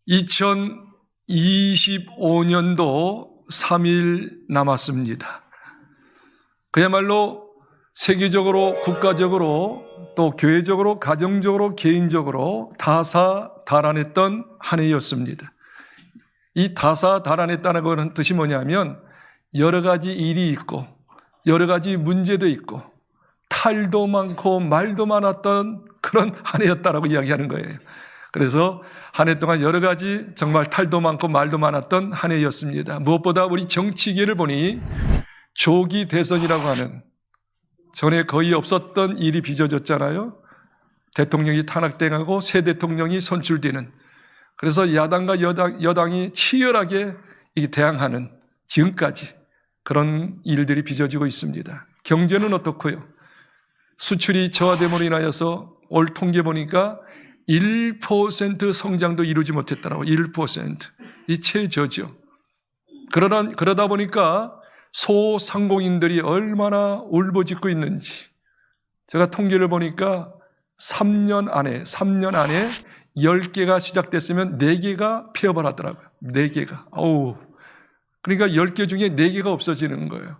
2025년도 3일 남았습니다. 그야말로 세계적으로, 국가적으로, 또 교회적으로, 가정적으로, 개인적으로 다사다난했던 한 해였습니다. 이 다사다난했다는 뜻이 뭐냐면 여러 가지 일이 있고 여러 가지 문제도 있고 탈도 많고 말도 많았던 그런 한 해였다라고 이야기하는 거예요. 그래서 한 해 동안 여러 가지 정말 탈도 많고 말도 많았던 한 해였습니다. 무엇보다 우리 정치계를 보니 조기 대선이라고 하는 전에 거의 없었던 일이 빚어졌잖아요. 대통령이 탄핵당하고 새 대통령이 선출되는, 그래서 야당과 여당이 치열하게 대항하는 지금까지 그런 일들이 빚어지고 있습니다. 경제는 어떻고요? 수출이 저하됨으로 인하여서 올 통계 보니까 1% 성장도 이루지 못했다라고. 1%. 이 최저죠. 그러다 보니까 소상공인들이 얼마나 울부짖고 있는지, 제가 통계를 보니까 3년 안에 10개가 시작됐으면 4개가 폐업을 하더라고요. 4개가. 그러니까 10개 중에 4개가 없어지는 거예요.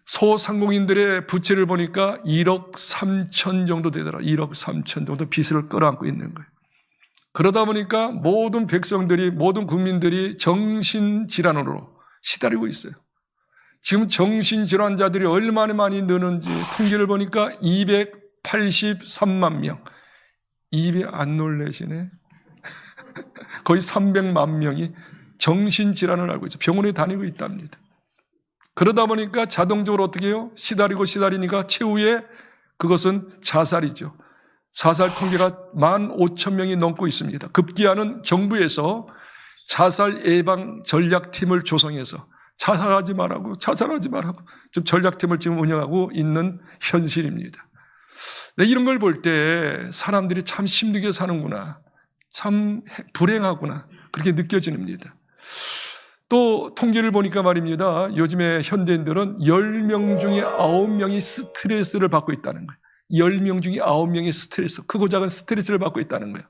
소상공인들의 부채를 보니까 1억 3천 정도 되더라. 1억 3천 정도 빚을 끌어안고 있는 거예요. 그러다 보니까 모든 백성들이, 모든 국민들이 정신질환으로 시달리고 있어요. 지금 정신질환자들이 얼마나 많이 느는지 통계를 보니까 283만 명. 입이 안 놀라시네. 거의 300만 명이 정신질환을 앓고 있죠. 병원에 다니고 있답니다. 그러다 보니까 자동적으로 어떻게 해요? 시다리니까 최후에 그것은 자살이죠. 자살 통계가 15,000명이 넘고 있습니다. 급기야는 정부에서 자살 예방 전략팀을 조성해서 자살하지 말라고 지금 전략팀을 지금 운영하고 있는 현실입니다. 이런 걸 볼 때 사람들이 참 힘들게 사는구나, 참 불행하구나, 그렇게 느껴집니다. 또 통계를 보니까 말입니다. 요즘에 현대인들은 10명 중에 9명이 스트레스를 받고 있다는 거예요. 10명 중에 9명이 크고 작은 스트레스를 받고 있다는 거예요.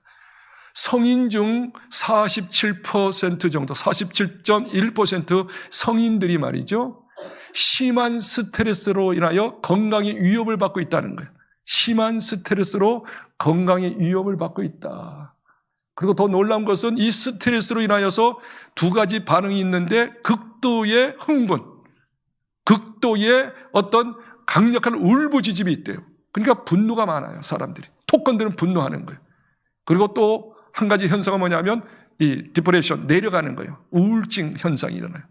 성인 중 47% 정도, 47.1% 성인들이 말이죠, 심한 스트레스로 인하여 건강에 위협을 받고 있다는 거예요. 심한 스트레스로 건강에 위협을 받고 있다. 그리고 더 놀라운 것은 이 스트레스로 인하여서 2가지 반응이 있는데, 극도의 흥분, 극도의 어떤 강력한 울부짖음이 있대요. 그러니까 분노가 많아요. 사람들이 톡 건드리면 분노하는 거예요. 그리고 또 한 가지 현상은 뭐냐면 이 디프레션, 내려가는 거예요. 우울증 현상이 일어나요.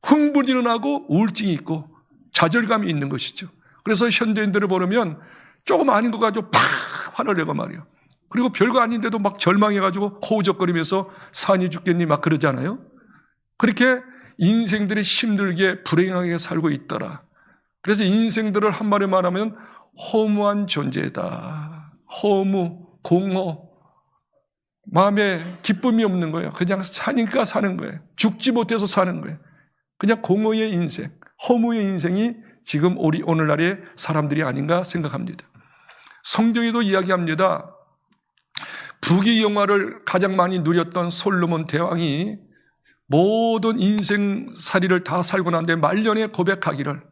흥분이 일어나고 우울증이 있고 좌절감이 있는 것이죠. 그래서 현대인들을 보면 조금 아닌 거 가지고 팍 화를 내고 말이에요. 그리고 별거 아닌데도 막 절망해가지고 호우적거리면서 산이 죽겠니 막 그러잖아요. 그렇게 인생들이 힘들게 불행하게 살고 있더라. 그래서 인생들을 한마디로 말하면 허무한 존재다. 허무, 공허, 마음에 기쁨이 없는 거예요. 그냥 사니까 사는 거예요. 죽지 못해서 사는 거예요. 그냥 공허의 인생, 허무의 인생이 지금 우리 오늘날의 사람들이 아닌가 생각합니다. 성경에도 이야기합니다. 부귀 영화를 가장 많이 누렸던 솔로몬 대왕이 모든 인생살이를 다 살고 난 뒤에 말년에 고백하기를,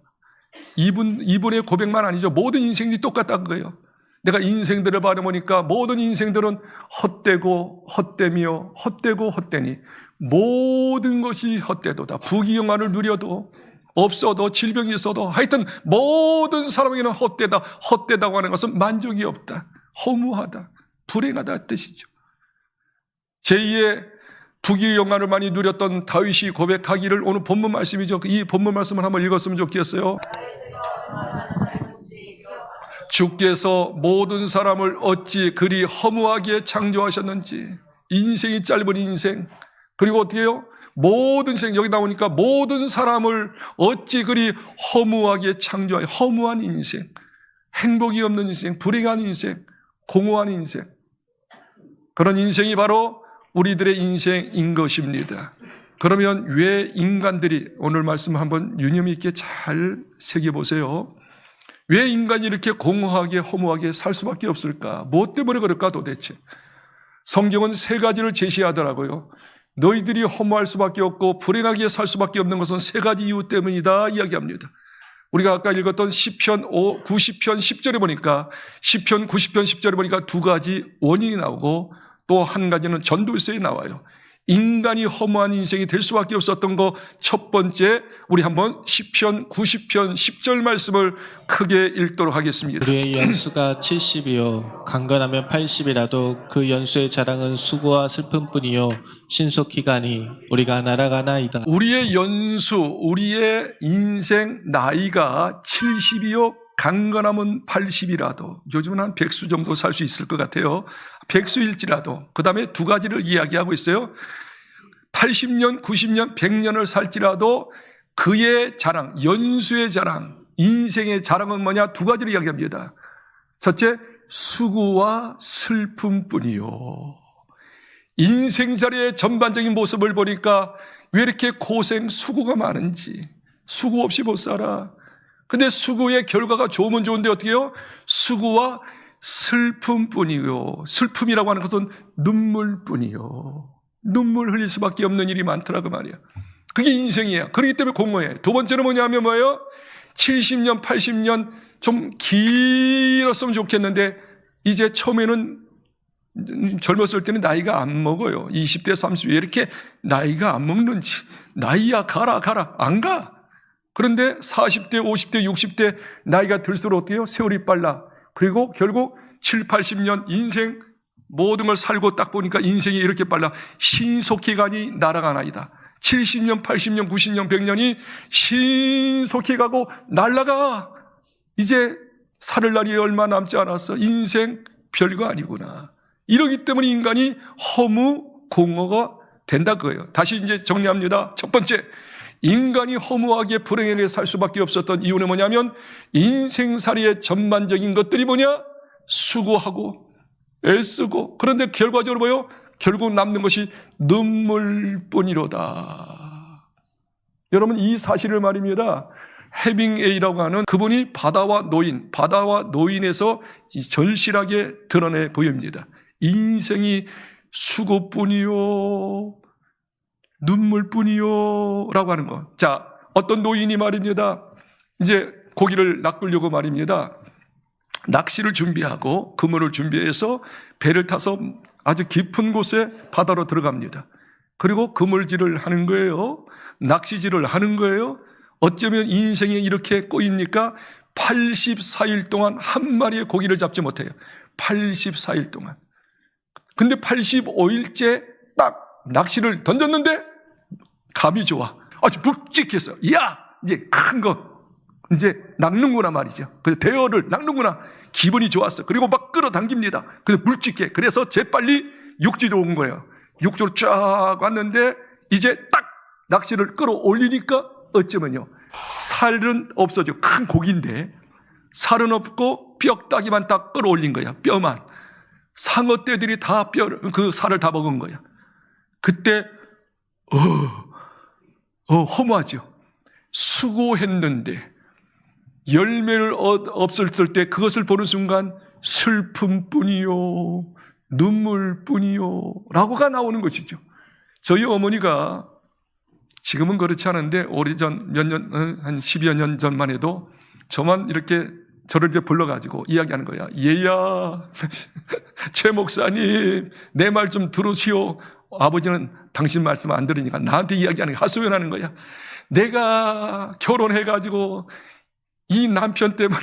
이분의 고백만 아니죠. 모든 인생이 똑같다는 거예요. 내가 인생들을 바라보니까 모든 인생들은 헛되고 헛되며 헛되고 헛되니 모든 것이 헛되도다. 부귀 영화를 누려도 없어도 질병이 있어도 하여튼 모든 사람에게는 헛되다고 하는 것은 만족이 없다. 허무하다. 불행하다 뜻이죠. 제2의 부귀 영화를 많이 누렸던 다윗이 고백하기를, 오늘 본문 말씀이죠. 이 본문 말씀을 한번 읽었으면 좋겠어요. 주께서 모든 사람을 어찌 그리 허무하게 창조하셨는지. 인생이 짧은 인생, 그리고 어떻게 해요? 모든 인생, 여기 나오니까 모든 사람을 어찌 그리 허무하게 창조하여, 허무한 인생, 행복이 없는 인생, 불행한 인생, 공허한 인생, 그런 인생이 바로 우리들의 인생인 것입니다. 그러면 왜 인간들이, 오늘 말씀 한번 유념 있게 잘 새겨보세요. 왜 인간이 이렇게 공허하게 허무하게 살 수밖에 없을까? 무엇 때문에 그럴까 도대체? 성경은 세 가지를 제시하더라고요. 너희들이 허무할 수밖에 없고 불행하게 살 수밖에 없는 것은 세 가지 이유 때문이다 이야기합니다. 우리가 아까 읽었던 시편 90편 10절에 보니까 시편 90편 10절에 보니까 두 가지 원인이 나오고 또 한 가지는 전도서에 나와요. 인간이 허무한 인생이 될 수밖에 없었던 거 첫 번째, 우리 한번 시편 90편 10절 말씀을 크게 읽도록 하겠습니다. 우리의 연수가 70이요 강건하면 80이라도 그 연수의 자랑은 수고와 슬픔뿐이요 신속히 가니 우리가 날아가나이다. 우리의 연수, 우리의 인생 나이가 70이요 강건하면 80이라도, 요즘은 한 100수 정도 살 수 있을 것 같아요. 100수일지라도, 그 다음에 두 가지를 이야기하고 있어요. 80년, 90년, 100년을 살지라도 그의 자랑, 연수의 자랑, 인생의 자랑은 뭐냐? 두 가지를 이야기합니다. 첫째, 수고와 슬픔뿐이요. 인생자리의 전반적인 모습을 보니까 왜 이렇게 고생, 수고가 많은지, 수고 없이 못 살아. 근데 수고의 결과가 좋으면 좋은데 어떻게 해요? 수고와 슬픔뿐이요. 슬픔이라고 하는 것은 눈물뿐이요. 눈물 흘릴 수밖에 없는 일이 많더라고 말이야. 그게 인생이야. 그렇기 때문에 공허해. 두 번째는 뭐냐면 뭐예요? 70년, 80년 좀 길었으면 좋겠는데 이제 처음에는 젊었을 때는 나이가 안 먹어요. 20대, 30대 왜 이렇게 나이가 안 먹는지. 나이야 가라 안 가. 그런데 40대, 50대, 60대 나이가 들수록 어때요? 세월이 빨라. 그리고 결국 7, 80년 인생 모든 걸 살고 딱 보니까 인생이 이렇게 빨라. 신속히 가니 날아가나이다. 70년, 80년, 90년, 100년이 신속히 가고 날아가. 이제 살 날이 얼마 남지 않았어. 인생 별거 아니구나. 이러기 때문에 인간이 허무, 공허가 된다 그거예요. 다시 이제 정리합니다. 첫 번째, 인간이 허무하게 불행하게 살 수밖에 없었던 이유는 뭐냐면 인생살이의 전반적인 것들이 뭐냐? 수고하고 애쓰고, 그런데 결과적으로 뭐예요? 결국 남는 것이 눈물뿐이로다. 여러분, 이 사실을 말입니다. 해밍웨이라고 하는 그분이 바다와 노인에서 절실하게 드러내 보입니다. 인생이 수고뿐이요 눈물뿐이요 라고 하는 거. 자, 어떤 노인이 말입니다. 이제 고기를 낚으려고 말입니다. 낚시를 준비하고 그물을 준비해서 배를 타서 아주 깊은 곳에 바다로 들어갑니다. 그리고 그물질을 하는 거예요. 낚시질을 하는 거예요. 어쩌면 인생이 이렇게 꼬입니까? 84일 동안 한 마리의 고기를 잡지 못해요. 84일 동안. 근데 85일째 딱 낚시를 던졌는데 감이 좋아. 아주 묵직해서, 야, 이제 큰 거 이제 낚는구나 말이죠. 그래서 대어를 낚는구나. 기분이 좋았어. 그리고 막 끌어당깁니다. 그래서 물찍게. 그래서 재빨리 육지로 온 거예요. 육지로 쫙 왔는데 이제 딱 낚시를 끌어올리니까 어쩌면요, 살은 없어져. 큰 고기인데 살은 없고 뼈다귀만 딱 끌어올린 거야. 뼈만. 상어떼들이 다 그 살을 다 먹은 거야. 그때 허무하죠. 수고했는데 열매를 없었을 때 그것을 보는 순간 슬픔뿐이요 눈물뿐이요 라고가 나오는 것이죠. 저희 어머니가 지금은 그렇지 않은데 오래전 한 10여 년 전만 해도 저만 이렇게 저를 이제 불러가지고 이야기하는 거야. 얘야, 최 목사님, 내 말 좀 들으시오. 아버지는 당신 말씀 안 들으니까 나한테 이야기하는 거야. 하소연하는 거야. 내가 결혼해가지고 이 남편 때문에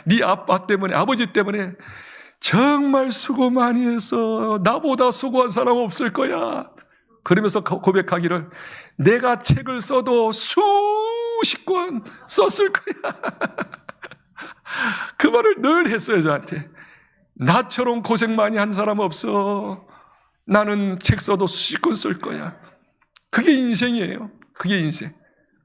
네 아빠 때문에 아버지 때문에 정말 수고 많이 해서 나보다 수고한 사람 없을 거야. 그러면서 고백하기를 내가 책을 써도 수십 권 썼을 거야. 그 말을 늘 했어요, 저한테. 나처럼 고생 많이 한 사람 없어. 나는 책 써도 수십 권 쓸 거야. 그게 인생이에요. 그게 인생.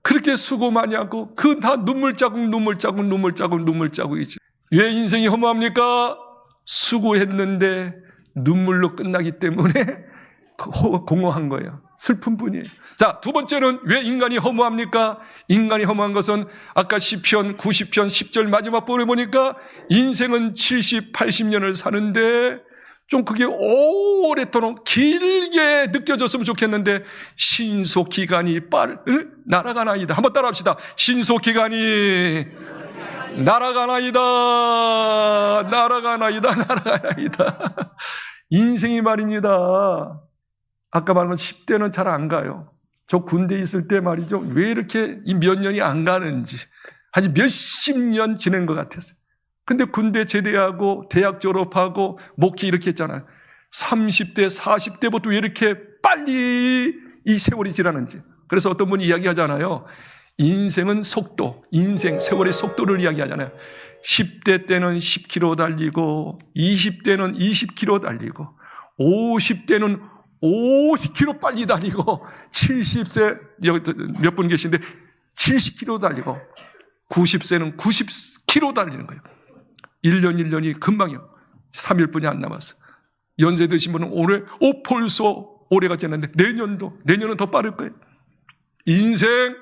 그렇게 수고 많이 하고 그 다 눈물자국이죠. 왜 인생이 허무합니까? 수고했는데 눈물로 끝나기 때문에 공허한 거예요. 슬픔뿐이에요. 자, 두 번째는 왜 인간이 허무합니까? 인간이 허무한 것은 아까 시편 90편 10절 마지막 부분에 보니까 인생은 70, 80년을 사는데 좀 그게 오랫도록 길게 느껴졌으면 좋겠는데 신속기간이 날아가나이다. 한번 따라합시다. 신속기간이 날아가나이다. 날아가나이다. 날아가나이다. 인생이 말입니다. 아까 말한 10대는 잘 안 가요. 저 군대에 있을 때 말이죠. 왜 이렇게 이 몇 년이 안 가는지. 한 몇십 년 지낸 것 같았어요. 근데 군대 제대하고 대학 졸업하고 목회 이렇게 했잖아요. 30대, 40대부터 왜 이렇게 빨리 이 세월이 지나는지. 그래서 어떤 분이 이야기하잖아요. 인생은 속도, 인생, 세월의 속도를 이야기하잖아요. 10대 때는 10km 달리고 20대는 20km 달리고 50대는 50km 빨리 달리고 70세, 여기 몇 분 계신데 70km 달리고 90세는 90km 달리는 거예요. 1년이 금방이요. 3일뿐이 안 남았어. 연세 드신 분은 올해, 벌써 올해가 지났는데 내년은 더 빠를 거예요. 인생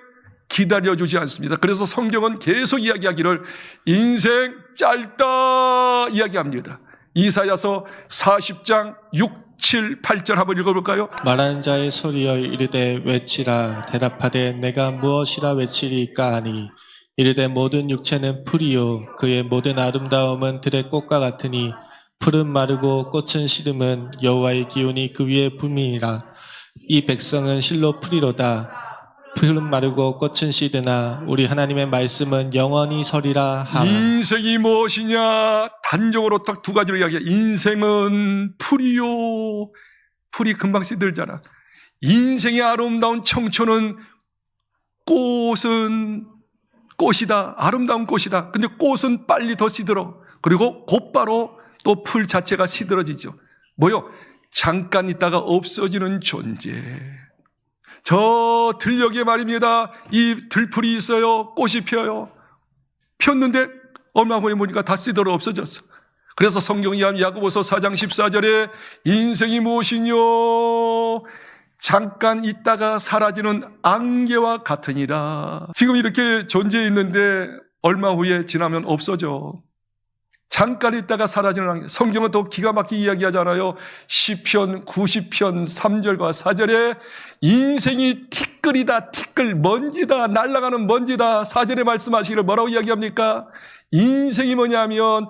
기다려주지 않습니다. 그래서 성경은 계속 이야기하기를 인생 짧다 이야기합니다. 이사야서 40장 6, 7, 8절 한번 읽어볼까요? 말하는 자의 소리여 이르되 외치라. 대답하되 내가 무엇이라 외치리까 하니 이르되 모든 육체는 풀이요 그의 모든 아름다움은 들의 꽃과 같으니 풀은 마르고 꽃은 시름은 여호와의 기운이 그 위에 불미니라. 이 백성은 실로 풀이로다. 풀은 마르고 꽃은 시드나 우리 하나님의 말씀은 영원히 서리라 하라. 인생이 무엇이냐? 단정으로 딱 두 가지로 이야기해. 인생은 풀이요. 풀이 금방 시들잖아. 인생의 아름다운 청초는 꽃이다. 아름다운 꽃이다. 근데 꽃은 빨리 더 시들어. 그리고 곧바로 또 풀 자체가 시들어지죠. 뭐요? 잠깐 있다가 없어지는 존재. 저 들녘에 말입니다. 이 들풀이 있어요. 꽃이 펴요. 폈는데 얼마 후에 보니까 다 시들어 없어졌어. 그래서 성경이 야고보서 4장 14절에 인생이 무엇이뇨? 잠깐 있다가 사라지는 안개와 같으니라. 지금 이렇게 존재해 있는데 얼마 후에 지나면 없어져. 잠깐 있다가 사라지는 안개. 성경은 또 기가 막히게 이야기하잖아요. 시편 90편 3절과 4절에 인생이 티끌이다. 티끌, 먼지다. 날아가는 먼지다. 4절에 말씀하시기를 뭐라고 이야기합니까? 인생이 뭐냐면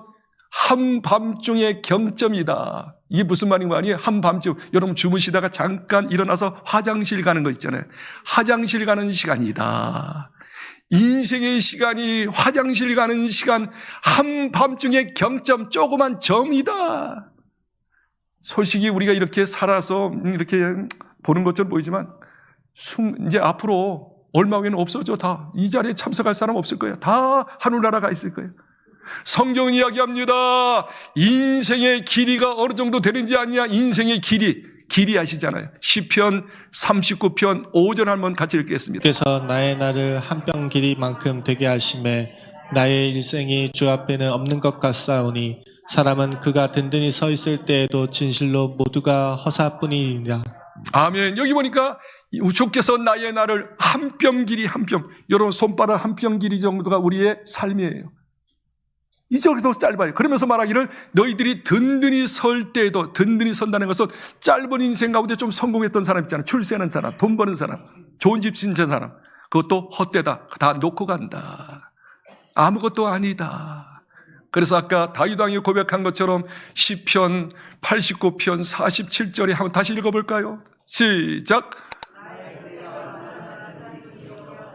한밤중의 경점이다. 이게 무슨 말인 거 아니에요? 한밤중. 여러분 주무시다가 잠깐 일어나서 화장실 가는 거 있잖아요. 화장실 가는 시간이다. 인생의 시간이 화장실 가는 시간, 한밤중의 경점, 조그만 점이다. 솔직히 우리가 이렇게 살아서 이렇게 보는 것처럼 보이지만 이제 앞으로 얼마 후에는 없어져. 다 이 자리에 참석할 사람 없을 거예요. 다 하늘나라 가 있을 거예요. 성경은 이야기합니다. 인생의 길이가 어느 정도 되는지 아니냐? 인생의 길이 아시잖아요. 시편 39편 5절 한번 같이 읽겠습니다. 그래서 나의 날을 한 뼘 길이만큼 되게 하심에 나의 일생이 주 앞에는 없는 것 같사오니 사람은 그가 든든히 서 있을 때에도 진실로 모두가 허사뿐이니라. 아멘. 여기 보니까 주께서 나의 날을 한 뼘 길이 한 뼘, 여러분 손바닥 한 뼘 길이 정도가 우리의 삶이에요. 이 정도 짧아요. 그러면서 말하기를 너희들이 든든히 설 때에도, 든든히 선다는 것은 짧은 인생 가운데 좀 성공했던 사람 있잖아요. 출세하는 사람, 돈 버는 사람, 좋은 집 짓는 사람. 그것도 헛되다. 다 놓고 간다. 아무것도 아니다. 그래서 아까 다윗 왕이 고백한 것처럼 시편 89편 47절에 한번 다시 읽어볼까요? 시작.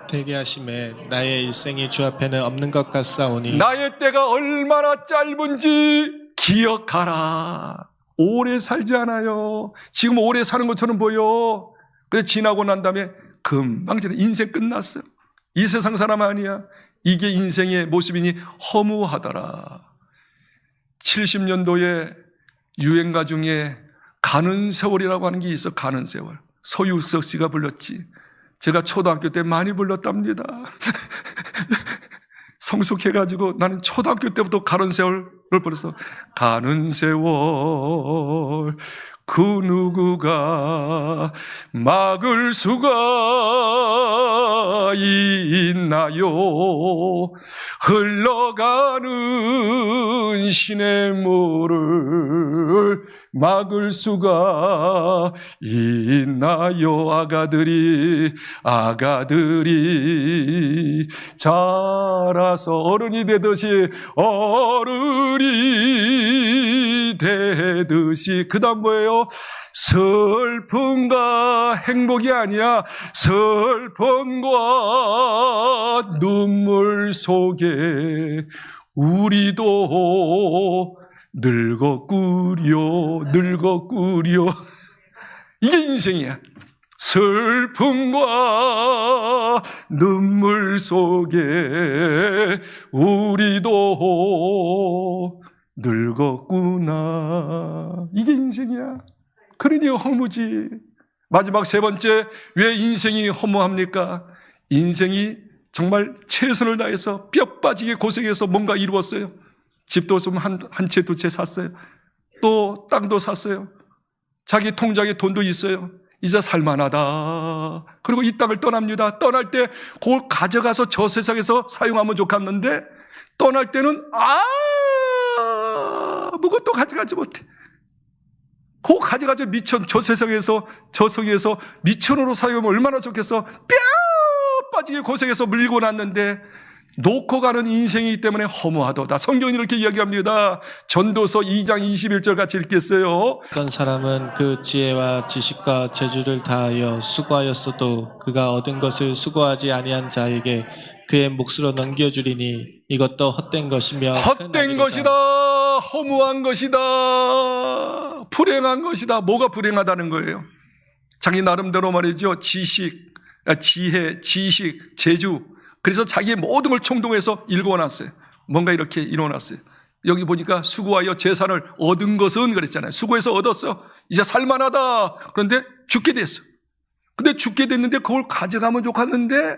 되게 하심에 나의 일생이 주 앞에는 없는 것 같사오니 나의 때가 얼마나 짧은지 기억하라. 오래 살지 않아요. 지금 오래 사는 것처럼 보여. 그래 지나고 난 다음에 금방 지나. 인생 끝났어요. 이 세상 사람 아니야. 이게 인생의 모습이니 허무하더라. 70년도에 유행가 중에 가는 세월이라고 하는 게 있어. 가는 세월. 서유석 씨가 불렀지. 제가 초등학교 때 많이 불렀답니다. 성숙해가지고 나는 초등학교 때부터 가는 세월을 불렀어. 가는 세월 그 누구가 막을 수가 있나요? 흘러가는 시냇물을 막을 수가 있나요? 아가들이 자라서 어른이 되듯이 그 다음 뭐예요? 슬픔과 행복이 아니야. 슬픔과 눈물 속에 우리도 늙었구려. 이게 인생이야. 슬픔과 눈물 속에 우리도 늙었구나. 이게 인생이야. 그러니 허무지. 마지막 세 번째, 왜 인생이 허무합니까? 인생이 정말 최선을 다해서 뼈 빠지게 고생해서 뭔가 이루었어요. 집도 좀 한 채, 두 채 샀어요. 또 땅도 샀어요. 자기 통장에 돈도 있어요. 이제 살만하다. 그리고 이 땅을 떠납니다. 떠날 때 그걸 가져가서 저 세상에서 사용하면 좋겠는데 떠날 때는 아무것도 가져가지 못해. 그거 가져가서 저 세상에서 저 성에서 미천으로 사용하면 얼마나 좋겠어. 뼈 빠지게 고생해서 밀고 났는데 놓고 가는 인생이기 때문에 허무하도다. 성경은 이렇게 이야기합니다. 전도서 2장 21절 같이 읽겠어요. 어떤 사람은 그 지혜와 지식과 재주를 다하여 수고하였어도 그가 얻은 것을 수고하지 아니한 자에게 그의 몫으로 넘겨주리니 이것도 헛된 것이며 헛된 것이다. 허무한 것이다. 불행한 것이다. 뭐가 불행하다는 거예요? 자기 나름대로 말이죠. 지혜, 지식, 재주. 그래서 자기의 모든 걸 총동해서 읽어놨어요. 뭔가 이렇게 이뤄놨어요. 여기 보니까 수고하여 재산을 얻은 것은 그랬잖아요. 수고해서 얻었어. 이제 살만하다. 그런데 죽게 됐어. 근데 죽게 됐는데 그걸 가져가면 좋겠는데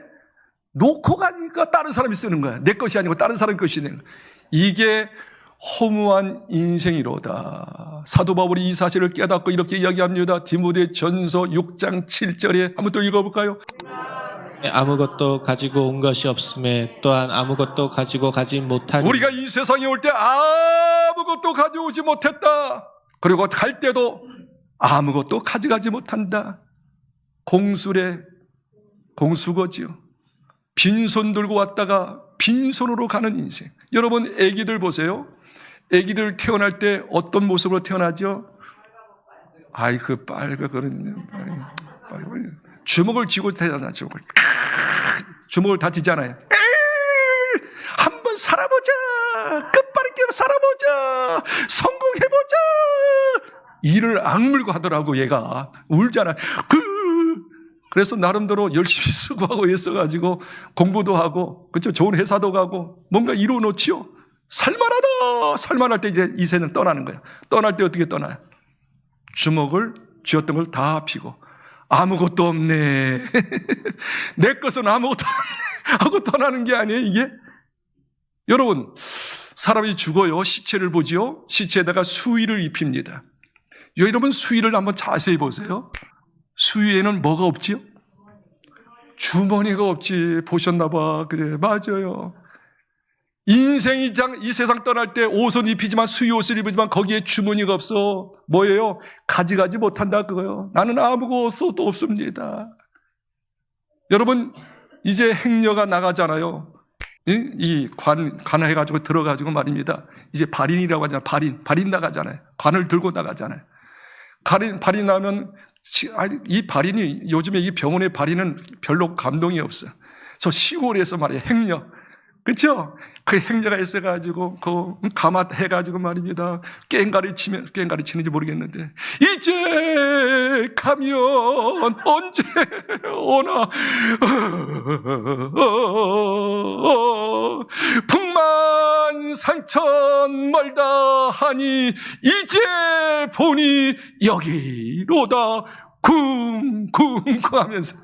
놓고 가니까 다른 사람이 쓰는 거야. 내 것이 아니고 다른 사람 것이 되는 거야. 이게 허무한 인생이로다. 사도 바울이 이 사실을 깨닫고 이렇게 이야기합니다. 디모데전서 6장 7절에 한번 또 읽어볼까요? 아무것도 가지고 온 것이 없음에 또한 아무것도 가지고 가지 못하니 우리가 이 세상에 올 때 아무것도 가져오지 못했다. 그리고 갈 때도 아무것도 가져가지 못한다. 공수거지요. 빈손 들고 왔다가 빈손으로 가는 인생. 여러분 애기들 보세요. 애기들 태어날 때 어떤 모습으로 태어나죠? 아이 그 빨갛거든요. 주먹을 쥐고 태어나잖아요. 주먹을 다 쥐잖아요. 한번 살아보자. 끝바르게 살아보자. 성공해보자. 이를 악물고 하더라고. 얘가 울잖아. 그래서 나름대로 열심히 수고하고 애써가지고 공부도 하고 그렇죠. 좋은 회사도 가고 뭔가 이루어놓지요. 살만하다. 살만할 때 이제 이 세는 떠나는 거야. 떠날 때 어떻게 떠나요? 주먹을 쥐었던 걸 다 피고 아무것도 없네. 내 것은 아무것도 없네 하고 떠나는 게 아니에요 이게. 여러분 사람이 죽어요. 시체를 보지요. 시체에다가 수의를 입힙니다. 여러분 수의를 한번 자세히 보세요. 수의에는 뭐가 없지요? 주머니가 없지. 보셨나 봐. 그래 맞아요. 인생이 이 세상 떠날 때 옷은 입히지만 수의 옷을 입지만 거기에 주머니가 없어. 뭐예요? 가져가지 못한다 그거요. 나는 아무것도 없습니다. 여러분 이제 행여가 나가잖아요. 이 관 해가지고 들어가지고 말입니다. 이제 발인이라고 하잖아요. 발인 나가잖아요. 관을 들고 나가잖아요. 발인 나면 이 발인이 요즘에 이 병원의 발인은 별로 감동이 없어요. 저 시골에서 말이에요. 행여. 그렇죠? 그 행여가 있어가지고 그 가마해가지고 말입니다. 깽가리 치는지 모르겠는데 이제 가면 언제 오나 북만상천 멀다 하니 이제 보니 여기로다 쿵쿵쿵 하면서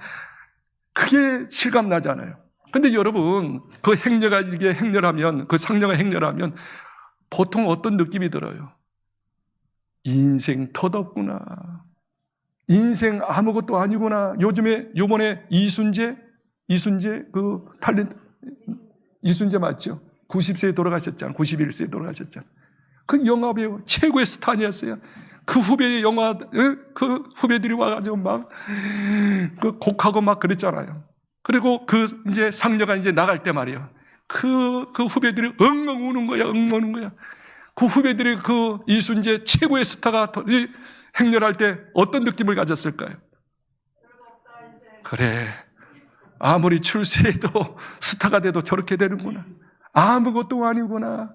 그게 실감 나잖아요. 근데 여러분, 그 행여가 이게 행렬하면, 그 상녀가 행렬하면 보통 어떤 느낌이 들어요? 인생 덧없구나. 인생 아무것도 아니구나. 요번에 이순재 그 탤런트, 이순재 맞죠? 90세에 돌아가셨잖아요. 91세에 돌아가셨잖아요. 그 영화배우 최고의 스타니었어요. 그 후배의 영화, 그 후배들이 와가지고 막, 그 곡하고 막 그랬잖아요. 그리고 그 이제 상녀가 이제 나갈 때 말이에요. 그 후배들이 엉엉 우는 거야, 엉엉 우는 거야. 그 후배들이 그 이순재 최고의 스타가 행렬할 때 어떤 느낌을 가졌을까요? 그래. 아무리 출세해도 스타가 돼도 저렇게 되는구나. 아무것도 아니구나.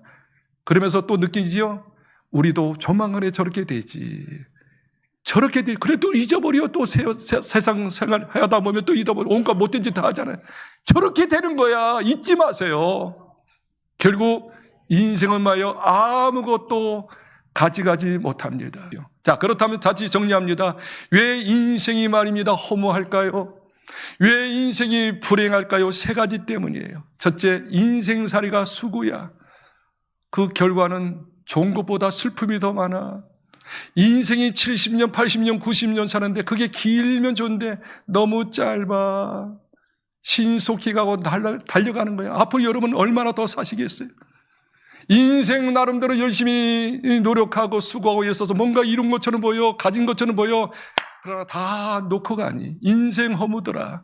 그러면서 또 느끼지요? 우리도 조만간에 저렇게 되지. 저렇게 돼. 그래 또 잊어버려. 또 세상 생활 하다 보면 또 잊어버려. 온갖 못된 짓 다 하잖아요. 저렇게 되는 거야. 잊지 마세요. 결국 인생은 말이요. 아무것도 가져가지 못합니다. 자, 그렇다면 다시 정리합니다. 왜 인생이 말입니다. 허무할까요? 왜 인생이 불행할까요? 세 가지 때문이에요. 첫째, 인생살이가 수고야. 그 결과는 좋은 것보다 슬픔이 더 많아. 인생이 70년, 80년, 90년 사는데 그게 길면 좋은데 너무 짧아. 신속히 가고 달려가는 거야. 앞으로 여러분 얼마나 더 사시겠어요? 인생 나름대로 열심히 노력하고 수고하고 있어서 뭔가 이룬 것처럼 보여, 가진 것처럼 보여. 그러나 다 놓고 가니 인생 허무더라.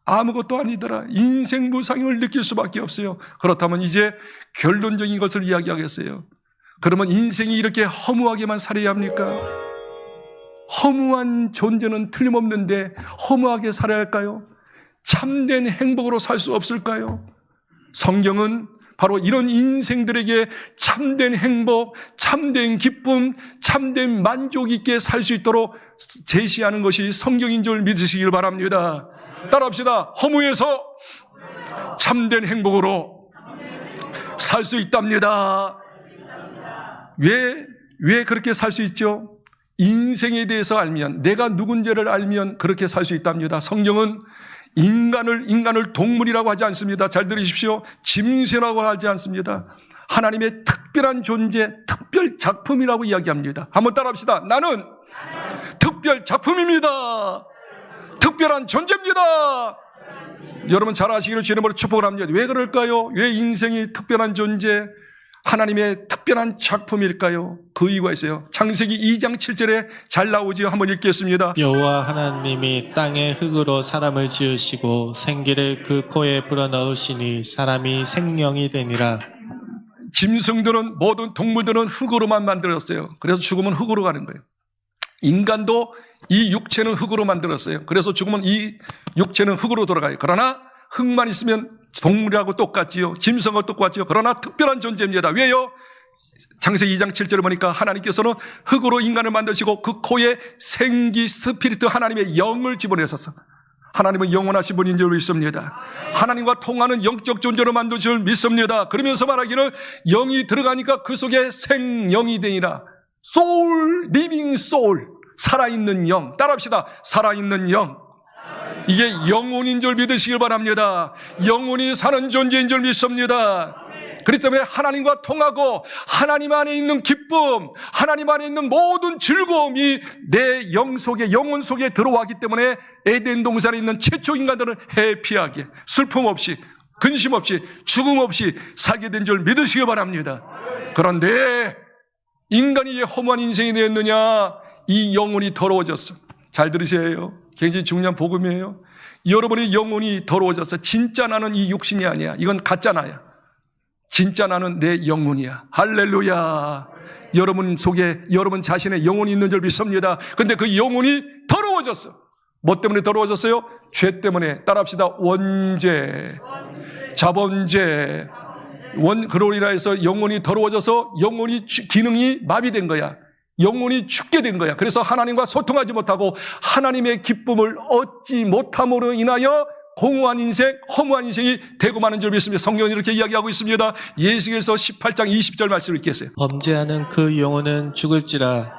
아무것도 아니더라. 인생 무상을 느낄 수밖에 없어요. 그렇다면 이제 결론적인 것을 이야기하겠어요. 그러면 인생이 이렇게 허무하게만 살아야 합니까? 허무한 존재는 틀림없는데 허무하게 살아야 할까요? 참된 행복으로 살 수 없을까요? 성경은 바로 이런 인생들에게 참된 행복, 참된 기쁨, 참된 만족 있게 살 수 있도록 제시하는 것이 성경인 줄 믿으시길 바랍니다. 따라합시다. 허무에서 참된 행복으로 살 수 있답니다. 왜 그렇게 살 수 있죠? 인생에 대해서 알면, 내가 누군지를 알면 그렇게 살 수 있답니다. 성경은 인간을 동물이라고 하지 않습니다. 잘 들으십시오. 짐승이라고 하지 않습니다. 하나님의 특별한 존재, 특별 작품이라고 이야기합니다. 한번 따라합시다. 나는 특별 작품입니다. 특별한 존재입니다. 여러분 잘 아시기를 주의 이름으로 축복을 합니다. 왜 그럴까요? 왜 인생이 특별한 존재, 하나님의 특별한 작품일까요? 그 이유가 있어요. 창세기 2장 7절에 잘 나오지요. 한번 읽겠습니다. 여호와 하나님이 땅의 흙으로 사람을 지으시고 생기를 그 코에 불어넣으시니 사람이 생명이 되니라. 짐승들은, 모든 동물들은 흙으로만 만들었어요. 그래서 죽으면 흙으로 가는 거예요. 인간도 이 육체는 흙으로 만들었어요. 그래서 죽으면 이 육체는 흙으로 돌아가요. 그러나 흙만 있으면 동물하고 똑같지요. 짐승하고 똑같지요. 그러나 특별한 존재입니다. 왜요? 창세기 2장 7절을 보니까 하나님께서는 흙으로 인간을 만드시고 그 코에 생기 스피리트, 하나님의 영을 집어내셨어. 하나님은 영원하신 분인 줄 믿습니다. 하나님과 통하는 영적 존재로 만든 줄 믿습니다. 그러면서 말하기를 영이 들어가니까 그 속에 생영이 되니라. 소울, 리빙 소울, 살아있는 영. 따라합시다. 살아있는 영. 이게 영혼인 줄 믿으시길 바랍니다. 영혼이 사는 존재인 줄 믿습니다. 그렇기 때문에 하나님과 통하고 하나님 안에 있는 기쁨, 하나님 안에 있는 모든 즐거움이 내 영 속에, 영혼 속에 들어왔기 때문에 에덴 동산에 있는 최초 인간들은 해피하게, 슬픔 없이, 근심 없이, 죽음 없이 살게 된 줄 믿으시기 바랍니다. 그런데 인간이 왜 허무한 인생이 되었느냐? 이 영혼이 더러워졌어. 잘 들으셔야 해요. 굉장히 중요한 복음이에요. 여러분의 영혼이 더러워졌어. 진짜 나는 이 육신이 아니야. 이건 가짜 나야. 진짜 나는 내 영혼이야. 할렐루야. 여러분 속에 여러분 자신의 영혼이 있는 줄 믿습니다. 근데 그 영혼이 더러워졌어. 뭐 때문에 더러워졌어요? 죄 때문에. 따라합시다. 원죄, 자범죄, 그로 인하여서 영혼이 더러워져서 영혼이 기능이 마비된 거야. 영혼이 죽게 된 거야. 그래서 하나님과 소통하지 못하고 하나님의 기쁨을 얻지 못함으로 인하여 공허한 인생, 허무한 인생이 되고 마는 줄 믿습니다. 성경은 이렇게 이야기하고 있습니다. 예수께서 18장 20절 말씀을 읽겠어요. 범죄하는 그 영혼은 죽을지라.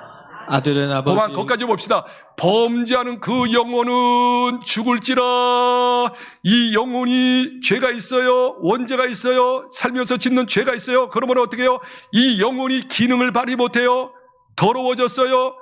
아들은 아버지. 도만 거기까지 봅시다. 범죄하는 그 영혼은 죽을지라. 이 영혼이 죄가 있어요. 원죄가 있어요. 살면서 짓는 죄가 있어요. 그러면 어떻게 해요? 이 영혼이 기능을 발휘 못해요. 더러워졌어요.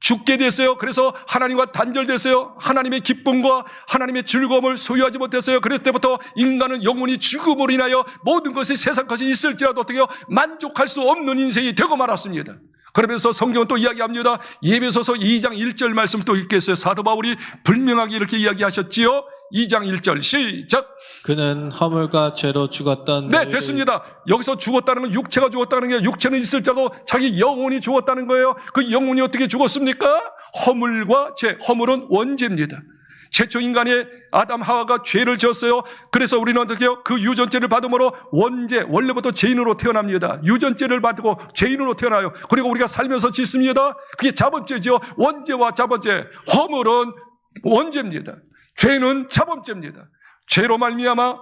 죽게 됐어요. 그래서 하나님과 단절됐어요. 하나님의 기쁨과 하나님의 즐거움을 소유하지 못했어요. 그럴 때부터 인간은 영혼이 죽음으로 인하여 모든 것이 세상 것이 있을지라도 어떻게 해요? 만족할 수 없는 인생이 되고 말았습니다. 그러면서 성경은 또 이야기합니다. 에베소서 2장 1절 말씀 또 읽겠어요. 사도 바울이 분명하게 이렇게 이야기하셨지요. 2장 1절 시작. 그는 허물과 죄로 죽었던 네, 너희를- 됐습니다. 여기서 죽었다는 건 육체가 죽었다는 게, 육체는 있을 자도 자기 영혼이 죽었다는 거예요. 그 영혼이 어떻게 죽었습니까? 허물과 죄. 허물은 원죄입니다. 최초 인간의 아담 하와가 죄를 지었어요. 그래서 우리는 어떻게 해요? 그 유전죄를 받음으로 원죄, 원래부터 죄인으로 태어납니다. 유전죄를 받고 죄인으로 태어나요. 그리고 우리가 살면서 짓습니다. 그게 자범죄죠. 원죄와 자범죄. 허물은 원죄입니다. 죄는 자범죄입니다. 죄로 말미암아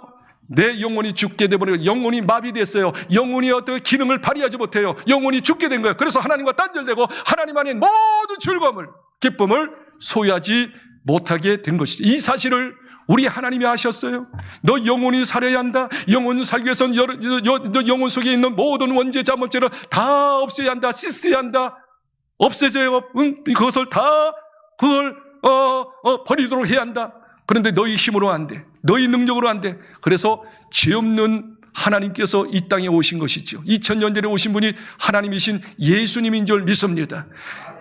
내 영혼이 죽게 되버리고 영혼이 마비됐어요. 영혼이 어떤 기능을 발휘하지 못해요. 영혼이 죽게 된 거예요. 그래서 하나님과 단절되고 하나님 안에 모든 즐거움을, 기쁨을 소유하지 못하게 된 것이죠. 이 사실을 우리 하나님이 아셨어요. 너 영혼이 살아야 한다. 영혼 살기 위해서는 너 영혼 속에 있는 모든 원죄 자범죄를 다 없애야 한다. 씻어야 한다. 없애져요. 그것을 다 그걸 버리도록 해야 한다. 그런데 너희 힘으로 안 돼. 너희 능력으로 안 돼. 그래서 죄 없는 하나님께서 이 땅에 오신 것이죠. 2000년 전에 오신 분이 하나님이신 예수님인 줄 믿습니다.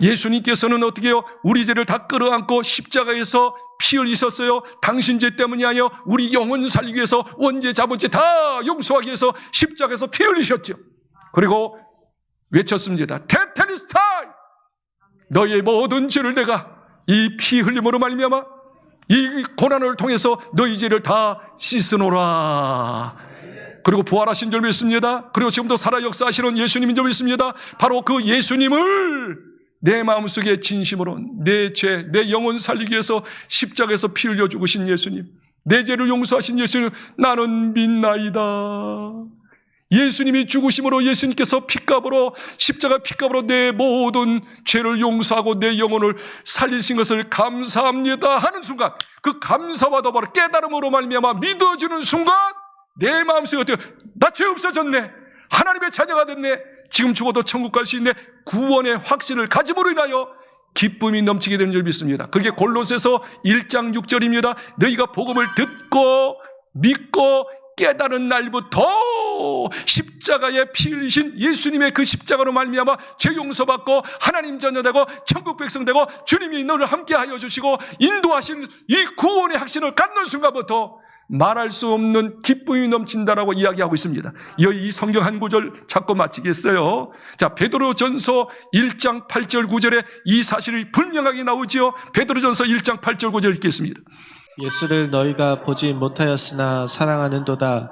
예수님께서는 어떻게 해요? 우리 죄를 다 끌어안고 십자가에서 피 흘리셨어요. 당신 죄 때문이 아니요, 우리 영혼 살리기 위해서 원죄 자본죄 다 용서하기 위해서 십자가에서 피 흘리셨죠. 그리고 외쳤습니다. 테텔리스타이, 너희의 모든 죄를 내가 이 피 흘림으로 말미암아 이 고난을 통해서 너희 죄를 다 씻으노라. 그리고 부활하신 줄 믿습니다. 그리고 지금도 살아 역사하시는 예수님인 줄 믿습니다. 바로 그 예수님을 내 마음속에 진심으로 내 죄, 내 영혼 살리기 위해서 십자가에서 피 흘려 죽으신 예수님, 내 죄를 용서하신 예수님, 나는 믿나이다. 예수님이 죽으심으로, 예수님께서 피값으로, 십자가 피값으로 내 모든 죄를 용서하고 내 영혼을 살리신 것을 감사합니다 하는 순간, 그 감사와 더불어 깨달음으로 말미암아 믿어지는 순간 내 마음속에 어때요? 나 죄 없어졌네. 하나님의 자녀가 됐네. 지금 죽어도 천국 갈 수 있네. 구원의 확신을 가짐으로 인하여 기쁨이 넘치게 되는 줄 믿습니다. 그게 골로새서 1장 6절입니다. 너희가 복음을 듣고 믿고 깨달은 날부터 십자가에 피 흘리신 예수님의 그 십자가로 말미암아 죄 용서받고 하나님 자녀 되고 천국 백성 되고 주님이 너를 함께하여 주시고 인도하신 이 구원의 확신을 갖는 순간부터 말할 수 없는 기쁨이 넘친다라고 이야기하고 있습니다. 이 성경 한 구절 찾고 마치겠어요. 자, 베드로전서 1장 8절 9절에 이 사실이 분명하게 나오지요. 베드로전서 1장 8절 9절 읽겠습니다. 예수를 너희가 보지 못하였으나 사랑하는도다.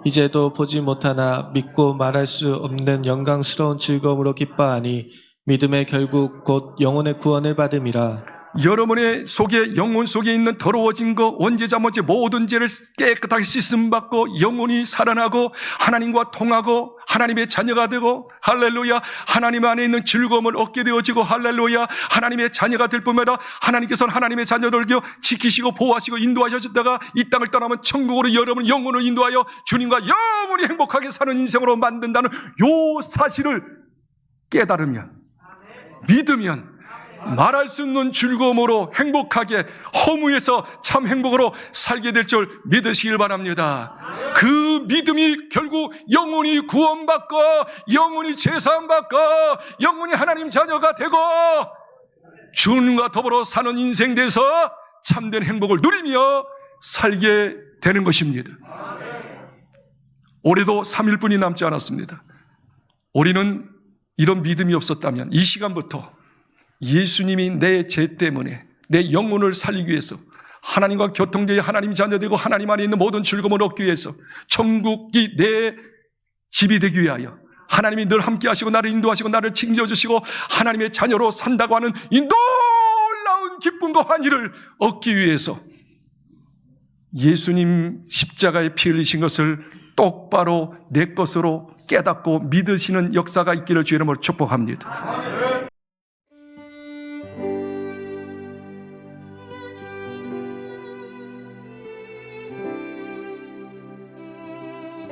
이제도 보지 못하나 믿고 말할 수 없는 영광스러운 즐거움으로 기뻐하니 믿음의 결국 곧 영혼의 구원을 받음이라. 여러분의 속에, 영혼 속에 있는 더러워진 것, 원죄 자본죄 모든 죄를 깨끗하게 씻음받고 영혼이 살아나고 하나님과 통하고 하나님의 자녀가 되고, 할렐루야, 하나님 안에 있는 즐거움을 얻게 되어지고, 할렐루야, 하나님의 자녀가 될 뿐만 아니라 하나님께서는 하나님의 자녀들을 지키시고 보호하시고 인도하셨다가 이 땅을 떠나면 천국으로 여러분 영혼을 인도하여 주님과 영원히 행복하게 사는 인생으로 만든다는 요 사실을 깨달으면, 믿으면 말할 수 없는 즐거움으로 행복하게 허무에서 참 행복으로 살게 될 줄 믿으시길 바랍니다. 그 믿음이 결국 영혼이 구원받고 영혼이 제사함받고 영혼이 하나님 자녀가 되고 주님과 더불어 사는 인생 돼서 참된 행복을 누리며 살게 되는 것입니다. 올해도 3일뿐이 남지 않았습니다. 우리는 이런 믿음이 없었다면 이 시간부터 예수님이 내 죄 때문에 내 영혼을 살리기 위해서 하나님과 교통되어 하나님 자녀 되고 하나님 안에 있는 모든 즐거움을 얻기 위해서 천국이 내 집이 되기 위하여 하나님이 늘 함께 하시고 나를 인도하시고 나를 책임져 주시고 하나님의 자녀로 산다고 하는 이 놀라운 기쁨과 환희를 얻기 위해서 예수님 십자가에 피 흘리신 것을 똑바로 내 것으로 깨닫고 믿으시는 역사가 있기를 주의 이름으로 축복합니다.